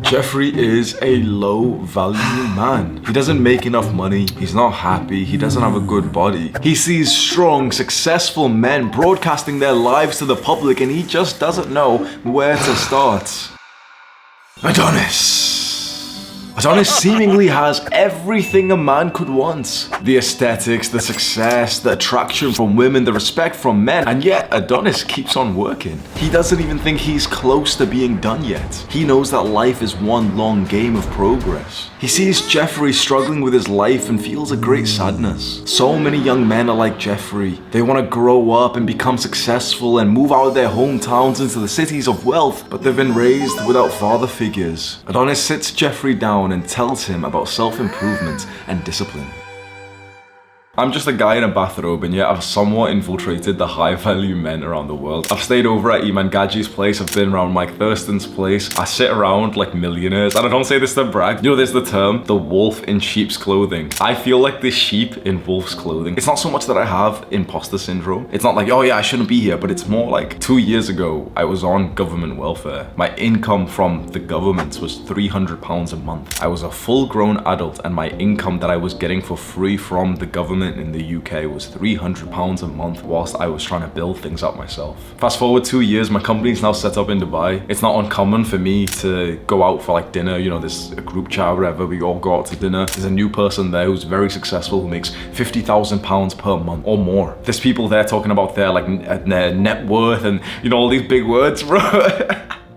Jeffrey is a low value man. He doesn't make enough money, he's not happy, he doesn't have a good body. He sees strong, successful men broadcasting their lives to the public and he just doesn't know where to start. Adonis seemingly has everything a man could want. The aesthetics, the success, the attraction from women, the respect from men, and yet Adonis keeps on working. He doesn't even think he's close to being done yet. He knows that life is one long game of progress. He sees Jeffrey struggling with his life and feels a great sadness. So many young men are like Jeffrey. They want to grow up and become successful and move out of their hometowns into the cities of wealth, but they've been raised without father figures. Adonis sits Jeffrey down and tells him about self-improvement and discipline. I'm just a guy in a bathrobe and yet I've somewhat infiltrated the high-value men around the world. I've stayed over at Iman Gaji's place, I've been around Mike Thurston's place. I sit around like millionaires, and I don't say this to brag. You know, there's the term, the wolf in sheep's clothing. I feel like the sheep in wolf's clothing. It's not so much that I have imposter syndrome. It's not like, oh yeah, I shouldn't be here, but it's more like 2 years ago, I was on government welfare. My income from the government was £300 a month. I was a full-grown adult and my income that I was getting for free from the government in the UK was £300 a month whilst I was trying to build things up myself. Fast forward 2 years, my company's now set up in Dubai. It's not uncommon for me to go out for like dinner, you know, there's a group chat or whatever, we all go out to dinner. There's a new person there who's very successful who makes £50,000 per month or more. There's people there talking about their net worth and, you know, all these big words, bro.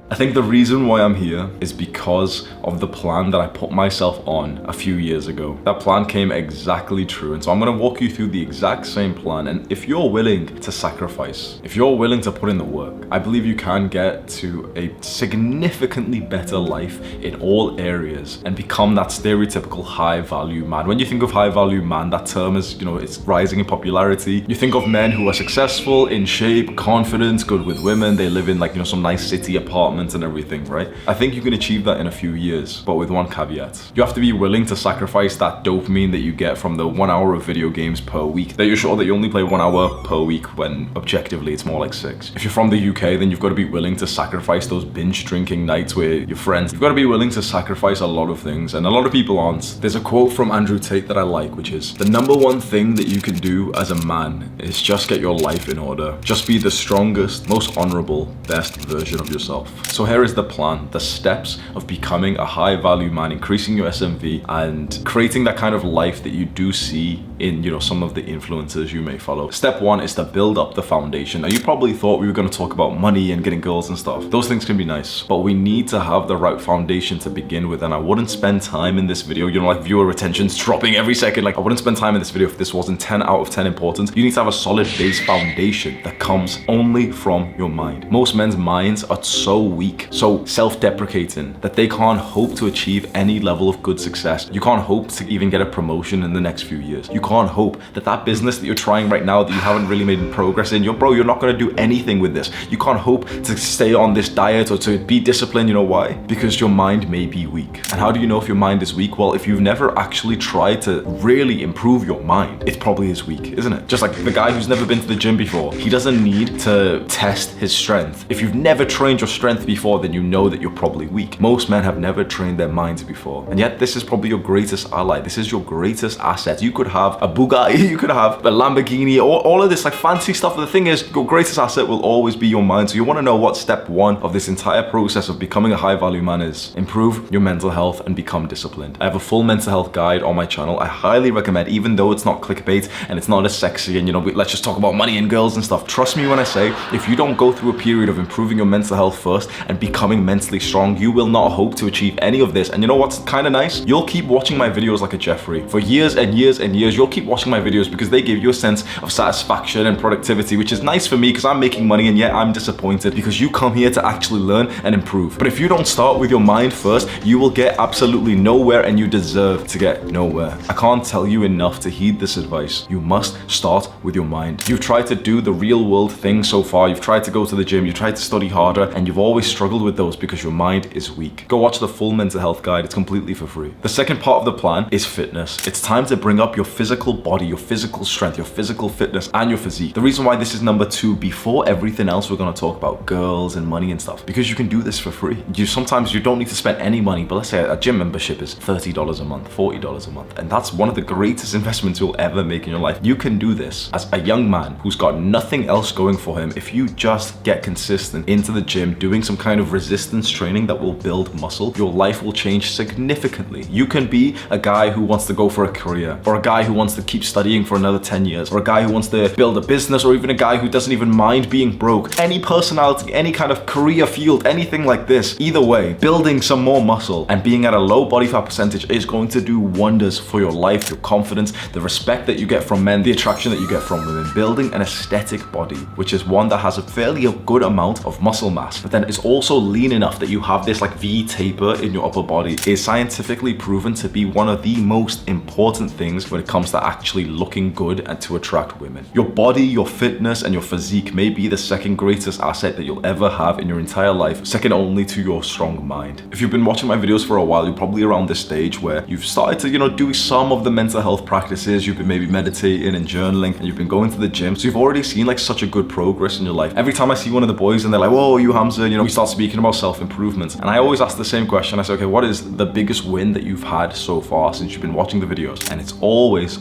I think the reason why I'm here is because of the plan that I put myself on a few years ago. That plan came exactly true, and so I'm gonna walk you through the exact same plan. And if you're willing to sacrifice, if you're willing to put in the work, I believe you can get to a significantly better life in all areas and become that stereotypical high value man. When you think of high value man, that term is, you know, it's rising in popularity. You think of men who are successful, in shape, confident, good with women, they live in like, you know, some nice city apartment and everything, right? I think you can achieve that in a few years, but with one caveat. You have to be willing to sacrifice that dopamine that you get from the 1 hour of video games per week, that you're sure that you only play 1 hour per week when objectively it's more like 6. If you're from the UK, then you've got to be willing to sacrifice those binge drinking nights with your friends. You've got to be willing to sacrifice a lot of things, and a lot of people aren't. There's a quote from Andrew Tate that I like, which is, the number one thing that you can do as a man is just get your life in order. Just be the strongest, most honorable, best version of yourself. So here is the plan, the steps of becoming a high value man, increasing your SMV and creating that kind of life that you do see in, you know, some of the influencers you may follow. Step 1 is to build up the foundation. Now you probably thought we were going to talk about money and getting girls and stuff. Those things can be nice, but we need to have the right foundation to begin with. And I wouldn't spend time in this video, you know, like viewer retention's dropping every second. Like I wouldn't spend time in this video if this wasn't 10 out of 10 important. You need to have a solid base foundation that comes only from your mind. Most men's minds are so weak, so self-deprecating, that they can't hope to achieve any level of good success. You can't hope to even get a promotion in the next few years. You can't hope that that business that you're trying right now that you haven't really made progress in, you're not going to do anything with this. You can't hope to stay on this diet or to be disciplined. You know why? Because your mind may be weak. And how do you know if your mind is weak? Well, if you've never actually tried to really improve your mind, it probably is weak, isn't it? Just like the guy who's never been to the gym before, he doesn't need to test his strength. If you've never trained your strength before, then you know that you're probably weak. Most men have never trained their minds before. And yet this is probably your greatest ally. This is your greatest asset. You could have a Bugatti, you could have a Lamborghini, all of this like fancy stuff. But the thing is, your greatest asset will always be your mind. So you want to know what step 1 of this entire process of becoming a high value man is. Improve your mental health and become disciplined. I have a full mental health guide on my channel. I highly recommend, even though it's not clickbait and it's not as sexy and, you know, let's just talk about money and girls and stuff. Trust me when I say, if you don't go through a period of improving your mental health first and becoming mentally strong, you will not hope to achieve any of this. And you know what's kind of nice? You'll keep watching my videos like a Jeffrey for years and years and years. You'll keep watching my videos because they give you a sense of satisfaction and productivity, which is nice for me because I'm making money, and yet I'm disappointed because you come here to actually learn and improve. But if you don't start with your mind first, you will get absolutely nowhere, and you deserve to get nowhere. I can't tell you enough to heed this advice. You must start with your mind. You've tried to do the real world thing so far. You've tried to go to the gym, you've tried to study harder, and you've always struggled with those because your mind is weak. Go watch the full mental health guide. It's completely for free. The second part of the plan is fitness. It's time to bring up your physical physical body, your physical strength, your physical fitness, and your physique. The reason why this is number 2 before everything else we're gonna talk about, girls and money and stuff, because you can do this for free. Sometimes you don't need to spend any money, but let's say a gym membership is $30 a month, $40 a month, and that's one of the greatest investments you'll ever make in your life. You can do this as a young man who's got nothing else going for him. If you just get consistent into the gym, doing some kind of resistance training that will build muscle, your life will change significantly. You can be a guy who wants to go for a career, or a guy who wants to keep studying for another 10 years, or a guy who wants to build a business, or even a guy who doesn't even mind being broke. Any personality, any kind of career field, anything like this. Either way, building some more muscle and being at a low body fat percentage is going to do wonders for your life, your confidence, the respect that you get from men, the attraction that you get from women. Building an aesthetic body, which is one that has a fairly good amount of muscle mass, but then it's also lean enough that you have this like V taper in your upper body, is scientifically proven to be one of the most important things when it comes to actually looking good and to attract women. Your body, your fitness, and your physique may be the second greatest asset that you'll ever have in your entire life, second only to your strong mind. If you've been watching my videos for a while, you're probably around this stage where you've started to, do some of the mental health practices, you've been maybe meditating and journaling, and you've been going to the gym, so you've already seen like such a good progress in your life. Every time I see one of the boys and they're like, whoa, you Hamza, we start speaking about self-improvement, and I always ask the same question. I say, okay, what is the biggest win that you've had so far since you've been watching the videos? And it's always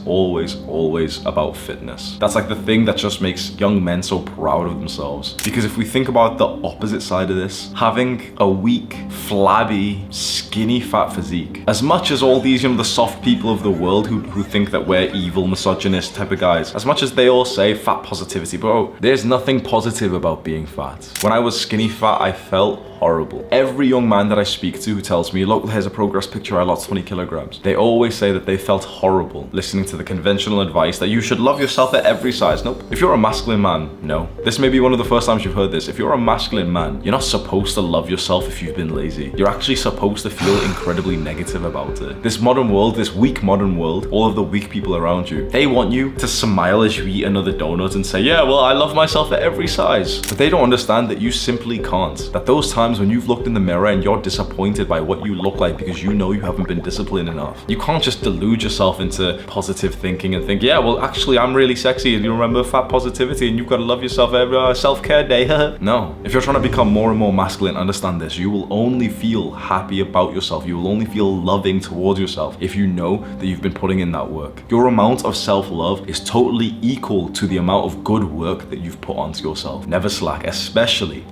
about fitness. That's like the thing that just makes young men so proud of themselves. Because if we think about the opposite side of this, having a weak, flabby, skinny, fat physique, as much as all these, the soft people of the world who think that we're evil, misogynist type of guys, as much as they all say fat positivity, bro, there's nothing positive about being fat. When I was skinny fat, I felt horrible. Every young man that I speak to who tells me, look, here's a progress picture, I lost 20 kilograms. They always say that they felt horrible listening to the conventional advice that you should love yourself at every size. Nope. If you're a masculine man, no. This may be one of the first times you've heard this. If you're a masculine man, you're not supposed to love yourself if you've been lazy. You're actually supposed to feel incredibly negative about it. This modern world, this weak modern world, all of the weak people around you, they want you to smile as you eat another donut and say, yeah, well, I love myself at every size. But they don't understand that you simply can't. That those times when you've looked in the mirror and you're disappointed by what you look like because you know you haven't been disciplined enough, you can't just delude yourself into positive thinking and think, yeah, well, actually, I'm really sexy. You remember fat positivity and you've got to love yourself every self-care day. No. If you're trying to become more and more masculine, understand this. You will only feel happy about yourself. You will only feel loving towards yourself if you know that you've been putting in that work. Your amount of self-love is totally equal to the amount of good work that you've put onto yourself. Never slack, especially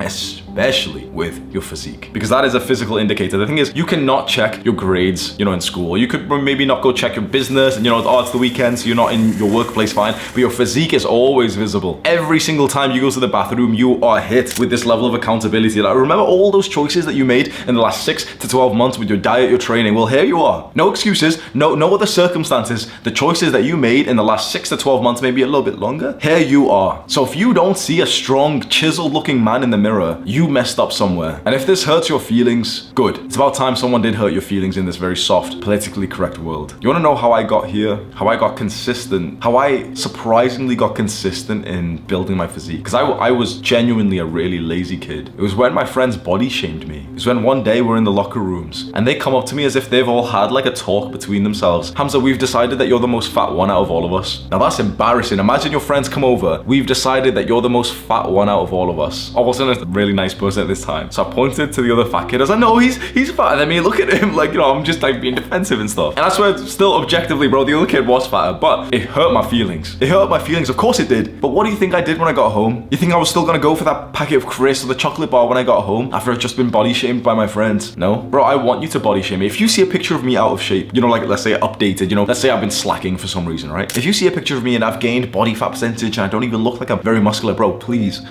with your physique, because that is a physical indicator. The thing is, you cannot check your grades, in school. You could maybe not go check your business and, it's the weekend, so you're not in your workplace, fine, but your physique is always visible. Every single time you go to the bathroom, you are hit with this level of accountability. Like, remember all those choices that you made in the last 6 to 12 months with your diet, your training? Well, here you are. No excuses, no other circumstances. The choices that you made in the last 6 to 12 months, maybe a little bit longer, here you are. So if you don't see a strong, chiseled looking man in the mirror, you messed up somewhere. And if this hurts your feelings, good. It's about time someone did hurt your feelings in this very soft, politically correct world. You wanna know how I got here? How I got consistent? How I surprisingly got consistent in building my physique? Because I was genuinely a really lazy kid. It was when my friends body shamed me. It was when one day we're in the locker rooms and they come up to me as if they've all had like a talk between themselves. Hamza, we've decided that you're the most fat one out of all of us. Now that's embarrassing. Imagine your friends come over. We've decided that you're the most fat one out of all of us. I wasn't a really nice person at this time. So I pointed to the other fat kid. I was like, no, he's fat. And then me look at him like, I'm just like being defensive and stuff. And I swear, still objectively, bro, the other kid was fatter, but it hurt my feelings. It hurt my feelings. Of course it did. But what do you think I did when I got home? You think I was still gonna go for that packet of crisps or the chocolate bar when I got home after I'd just been body shamed by my friends? No. Bro, I want you to body shame me. If you see a picture of me out of shape, like let's say updated, let's say I've been slacking for some reason, right? If you see a picture of me and I've gained body fat percentage and I don't even look like I'm very muscular, bro, please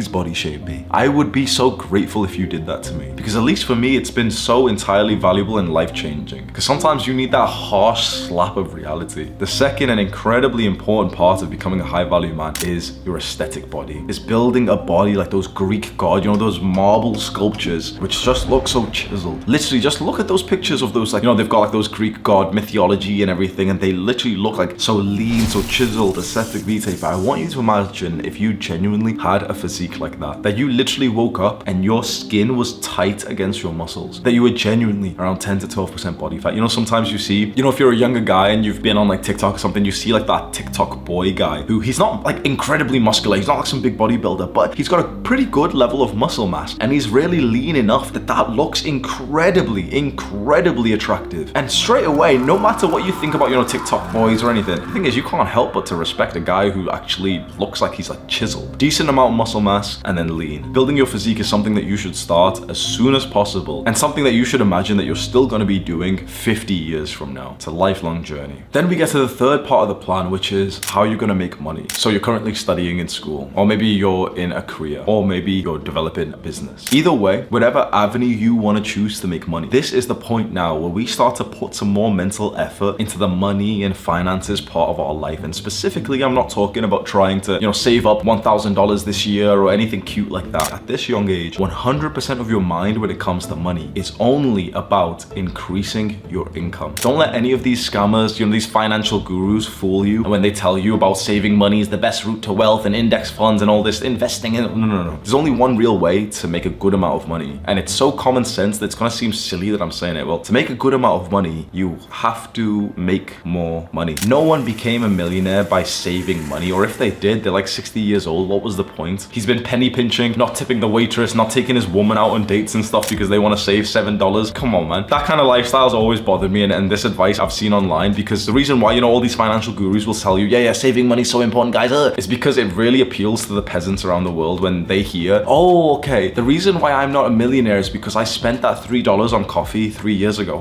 body shame me. I would be so grateful if you did that to me. Because at least for me, it's been so entirely valuable and life-changing. Because sometimes you need that harsh slap of reality. The second and incredibly important part of becoming a high-value man is your aesthetic body. It's building a body like those Greek gods, those marble sculptures, which just look so chiseled. Literally, just look at those pictures of those, they've got like those Greek god mythology and everything, and they literally look like so lean, so chiseled, aesthetic V-tape. I want you to imagine if you genuinely had a physique like that you literally woke up up and your skin was tight against your muscles, that you were genuinely around 10 to 12% body fat. You know, sometimes you see, you know, if you're a younger guy and you've been on like TikTok or something, you see like that TikTok boy guy who he's not like incredibly muscular, he's not like some big bodybuilder, but he's got a pretty good level of muscle mass and he's really lean enough that looks incredibly attractive. And straight away, no matter what you think about, you know, TikTok boys or anything, the thing is you can't help but to respect a guy who actually looks like he's like chiseled. Decent amount of muscle mass and then lean. Building your physique is something that you should start as soon as possible and something that you should imagine that you're still going to be doing 50 years from now. It's a lifelong journey. Then we get to the third part of the plan, which is how you're going to make money. So you're currently studying in school, or maybe you're in a career, or maybe you're developing a business. Either way, whatever avenue you want to choose to make money, this is the point now where we start to put some more mental effort into the money and finances part of our life. And specifically, I'm not talking about trying to, you know, save up $1,000 this year or anything cute like that. At this young age, 100% of your mind when it comes to money is only about increasing your income. Don't let any of these scammers, you know, these financial gurus fool you when they tell you about saving money is the best route to wealth and index funds and all this investing in. No. There's only one real way to make a good amount of money. And it's so common sense that it's gonna seem silly that I'm saying it. Well, to make a good amount of money, you have to make more money. No one became a millionaire by saving money, or if they did, they're like 60 years old. What was the point? He's been penny pinching, not tipping the waitress, not taking his woman out on dates and stuff because they want to save $7. Come on, man. That kind of lifestyle's always bothered me, and this advice I've seen online, because the reason why, you know, all these financial gurus will tell you, yeah, saving money's so important, guys, it's because it really appeals to the peasants around the world when they hear, oh, okay, the reason why I'm not a millionaire is because I spent that $3 on coffee 3 years ago.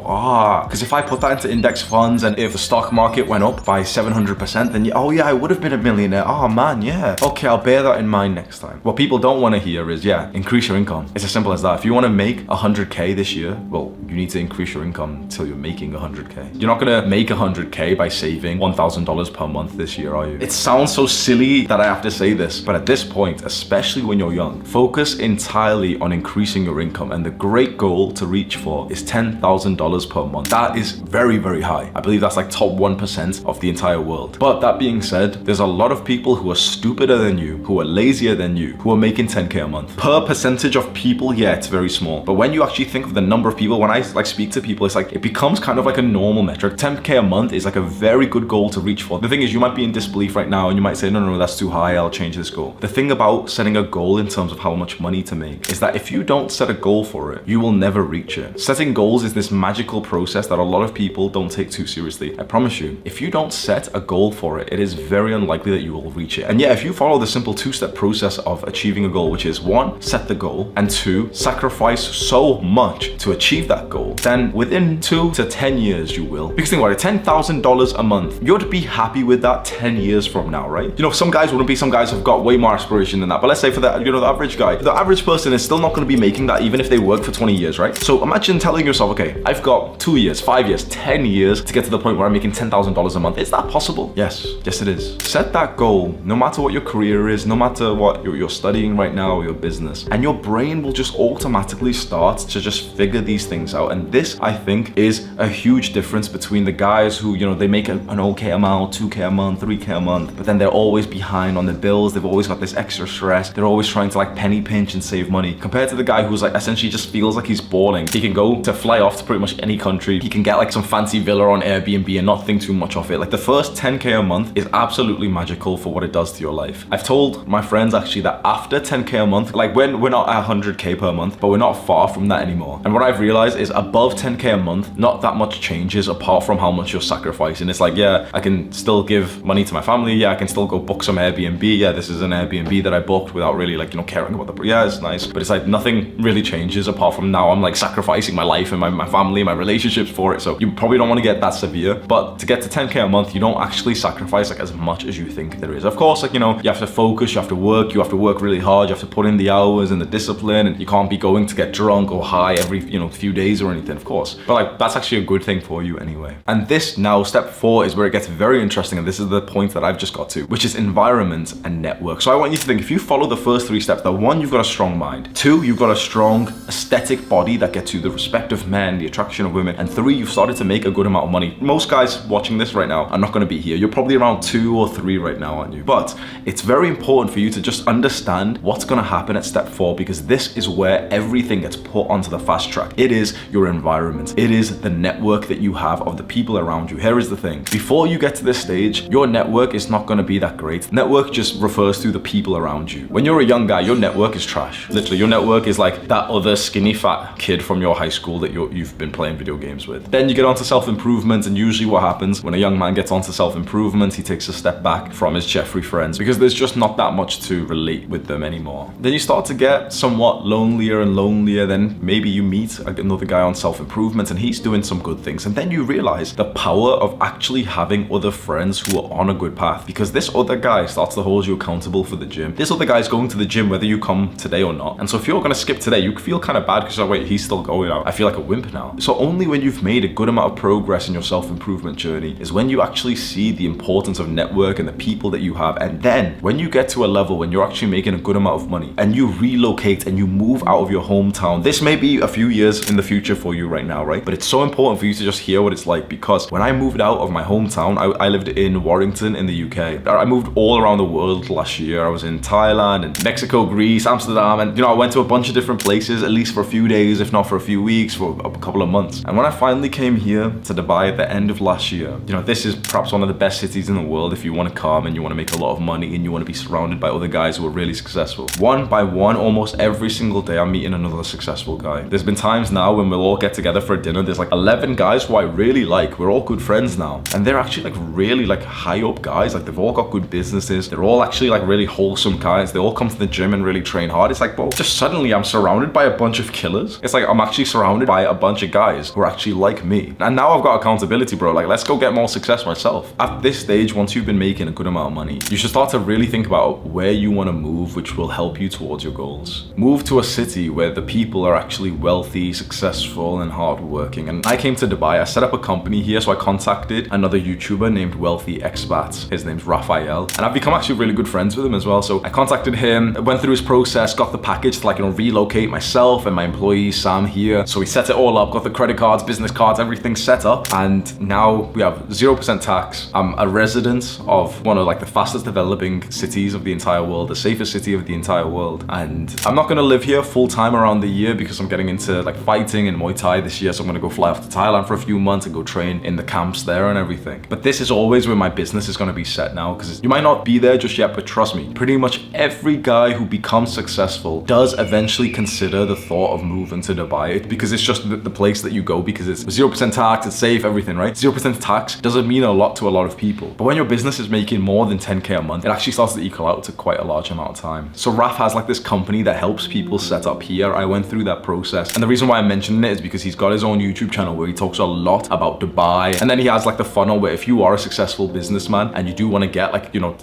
Because if I put that into index funds and if the stock market went up by 700%, then oh yeah, I would have been a millionaire. Oh man, yeah. Okay, I'll bear that in mind next time. What people don't want to hear is, yeah, increase your income. It's as simple as that. If you want to make 100K this year, well, you need to increase your income until you're making 100K. You're not gonna make 100K by saving $1,000 per month this year, are you? It sounds so silly that I have to say this, but at this point, especially when you're young, focus entirely on increasing your income, and the great goal to reach for is $10,000 per month. That is very, very high. I believe that's like top 1% of the entire world. But that being said, there's a lot of people who are stupider than you, who are lazier than you, who are making 10K a month. Per percentage of people, yeah, it's very small. But when you actually think of the number of people, when I like speak to people, it's like, it becomes kind of like a normal metric. 10K a month is like a very good goal to reach for. The thing is, you might be in disbelief right now and you might say, no, that's too high, I'll change this goal. The thing about setting a goal in terms of how much money to make is that if you don't set a goal for it, you will never reach it. Setting goals is this magical process that a lot of people don't take too seriously. I promise you, if you don't set a goal for it, it is very unlikely that you will reach it. And yeah, if you follow the simple two-step process of achieving a goal, which is 1, set the goal, and 2, sacrifice so much to achieve that goal, then within 2 to 10 years you will. Because think about it, $10,000 a month, you'd be happy with that 10 years from now, right? You know, some guys wouldn't be, some guys have got way more aspiration than that. But let's say for the, you know, the average guy, the average person is still not going to be making that even if they work for 20 years, right? So imagine telling yourself, okay, I've got 2 years, 5 years, 10 years to get to the point where I'm making $10,000 a month. Is that possible? Yes it is. Set that goal, no matter what your career is, no matter what you're studying right now or your business, and your brain will just automatically start to just figure these things out. And this, I think, is a huge difference between the guys who, you know, they make an okay amount, 2K a month, 3K a month, but then they're always behind on the bills. They've always got this extra stress. They're always trying to like penny pinch and save money, compared to the guy who's like essentially just feels like he's balling. He can go to fly off to pretty much any country. He can get like some fancy villa on Airbnb and not think too much of it. Like the first 10K a month is absolutely magical for what it does to your life. I've told my friends actually that after 10K a month, like when we're not at 100K per month, but we're not far from that anymore. And what I've realized is above 10K a month, not that much changes apart from how much you're sacrificing. It's like, yeah, I can still give money to my family. Yeah, I can still go book some Airbnb. Yeah, this is an Airbnb that I booked without really like, you know, caring about the, yeah, it's nice. But it's like nothing really changes apart from now I'm like sacrificing my life and my family, my relationships for it. So you probably don't want to get that severe, but to get to 10K a month, you don't actually sacrifice like as much as you think there is. Of course, like, you know, you have to focus, you have to work really hard, you have to put in the hours and the discipline, and you can't be going to get drunk or high every, you know, few days or anything, of course. But like, that's actually a good thing for you anyway. And this now, step 4, is where it gets very interesting, and this is the point that I've just got to, which is environment and network. So I want you to think, if you follow the first 3 steps, that 1, you've got a strong mind, 2, you've got a strong aesthetic body that gets you the respect of men, the attraction of women, and 3, you've started to make a good amount of money. Most guys watching this right now are not going to be here. You're probably around 2 or 3 right now, aren't you? But it's very important for you to just understand what's going to happen at step for, because this is where everything gets put onto the fast track. It is your environment. It is the network that you have of the people around you. Here is the thing. Before you get to this stage, your network is not going to be that great. Network just refers to the people around you. When you're a young guy, your network is trash. Literally, your network is like that other skinny fat kid from your high school that you've been playing video games with. Then you get onto self-improvement, and usually what happens when a young man gets onto self-improvement, he takes a step back from his Jeffrey friends because there's just not that much to relate with them anymore. Then you start to get somewhat lonelier and lonelier. Then maybe you meet another guy on self-improvement and he's doing some good things, and then you realize the power of actually having other friends who are on a good path, because this other guy starts to hold you accountable for the gym. This other guy's going to the gym whether you come today or not, and so if you're going to skip today, you feel kind of bad because, oh wait, he's still going out. I feel like a wimp now. So only when you've made a good amount of progress in your self-improvement journey is when you actually see the importance of network and the people that you have. And then when you get to a level when you're actually making a good amount of money and you relocate and you move out of your hometown, this may be a few years in the future for you right now, right? But it's so important for you to just hear what it's like, because when I moved out of my hometown, I lived in Warrington in the UK. I moved all around the world last year. I was in Thailand and Mexico, Greece, Amsterdam, and I went to a bunch of different places, at least for a few days, if not for a few weeks, for a couple of months. And when I finally came here to Dubai at the end of last year, this is perhaps one of the best cities in the world if you want to come and you want to make a lot of money and you want to be surrounded by other guys who are really successful. One by one, almost every single day, I'm meeting another successful guy. There's been times now when we'll all get together for dinner. There's like 11 guys who I really like. We're all good friends now. And they're actually like really like high up guys. Like they've all got good businesses. They're all actually like really wholesome guys. They all come to the gym and really train hard. It's like, bro, just suddenly I'm surrounded by a bunch of killers. It's like I'm actually surrounded by a bunch of guys who are actually like me. And now I've got accountability, bro. Like, let's go get more success myself. At this stage, once you've been making a good amount of money, you should start to really think about where you want to move, which will help you towards your goals. Move to a city where the people are actually wealthy, successful, and hardworking. And I came to Dubai. I set up a company here, so I contacted another YouTuber named Wealthy Expats. His name's Raphael, and I've become actually really good friends with him as well. So I contacted him, went through his process, got the package to relocate myself and my employee Sam here. So we set it all up, got the credit cards, business cards, everything set up, and now we have 0% tax. I'm a resident of one of the fastest developing cities of the entire world, the safest city of the entire world. And I'm not gonna live here full time around the year because I'm getting into fighting and Muay Thai this year. So I'm gonna go fly off to Thailand for a few months and go train in the camps there and everything. But this is always where my business is gonna be set now, because you might not be there just yet, but trust me, pretty much every guy who becomes successful does eventually consider the thought of moving to Dubai, because it's just the place that you go, because it's 0% tax, it's safe, everything, right? 0% tax doesn't mean a lot to a lot of people. But when your business is making more than 10K a month, it actually starts to equal out to quite a large amount of time. So Raf has this company that helps people set up here. I went through that process. And the reason why I'm mentioning it is because he's got his own YouTube channel where he talks a lot about Dubai. And then he has the funnel where if you are a successful businessman and you do want to get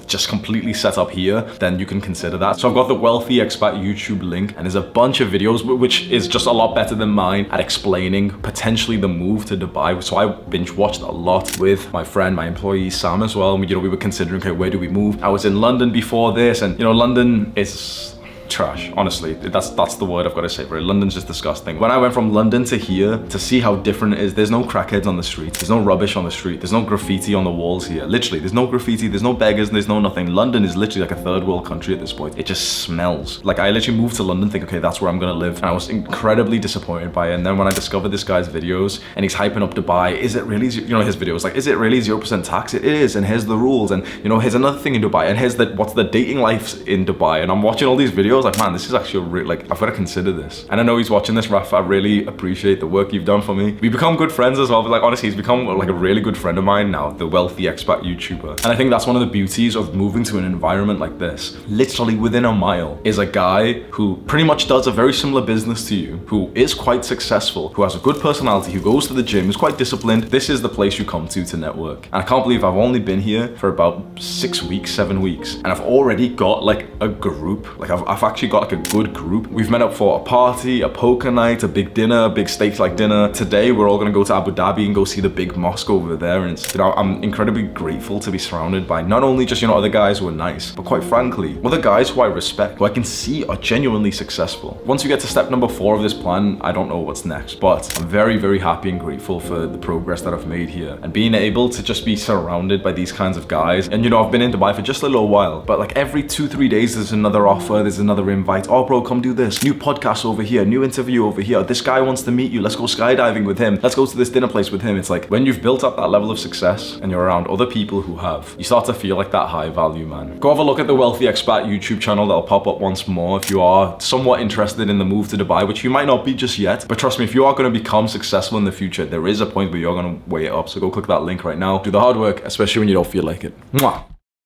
just completely set up here, then you can consider that. So I've got the Wealthy Expat YouTube link, and there's a bunch of videos which is just a lot better than mine at explaining potentially the move to Dubai. So I binge watched a lot with my friend, my employee Sam as well. And we were considering, okay, where do we move? I was in London before this, and London is trash, honestly. That's the word I've got to say for it. London's just disgusting. When I went from London to here to see how different it is, there's no crackheads on the street, there's no rubbish on the street, there's no graffiti on the walls here. Literally, there's no graffiti, there's no beggars, there's no nothing. London is literally like a third world country at this point. It just smells. I literally moved to London thinking, okay, that's where I'm gonna live, and I was incredibly disappointed by it. And then when I discovered this guy's videos and he's hyping up Dubai, is it really, his videos, is it really 0% tax? It is, and here's the rules, and here's another thing in Dubai, and here's what's the dating life in Dubai. And I'm watching all these videos man, this is actually I've got to consider this. And I know he's watching this, Raf. I really appreciate the work you've done for me. We've become good friends as well, but honestly, he's become a really good friend of mine now, the Wealthy Expat YouTuber. And I think that's one of the beauties of moving to an environment like this. Literally within a mile is a guy who pretty much does a very similar business to you, who is quite successful, who has a good personality, who goes to the gym, who's quite disciplined. This is the place you come to network. And I can't believe I've only been here for about 6 weeks, 7 weeks, and I've already got a group. I've actually got a good group. We've met up for a party, a poker night, a big dinner, a big steak dinner. Today we're all gonna go to Abu Dhabi and go see the big mosque over there. And it's, I'm incredibly grateful to be surrounded by not only just other guys who are nice, but quite frankly other guys who I respect, who I can see are genuinely successful. Once you get to step number 4 of this plan, I don't know what's next, but I'm very, very happy and grateful for the progress that I've made here, and being able to just be surrounded by these kinds of guys. And I've been in Dubai for just a little while, but every 2-3 days there's another offer, there's another another invite. Oh bro, come do this. New podcast over here, new interview over here. This guy wants to meet you. Let's go skydiving with him. Let's go to this dinner place with him. It's like when you've built up that level of success and you're around other people who have, you start to feel like that high value man. Go have a look at the Wealthy Expat YouTube channel. That'll pop up once more if you are somewhat interested in the move to Dubai, which you might not be just yet. But trust me, if you are going to become successful in the future, there is a point where you're going to weigh it up. So go click that link right now. Do the hard work, especially when you don't feel like it. Mwah.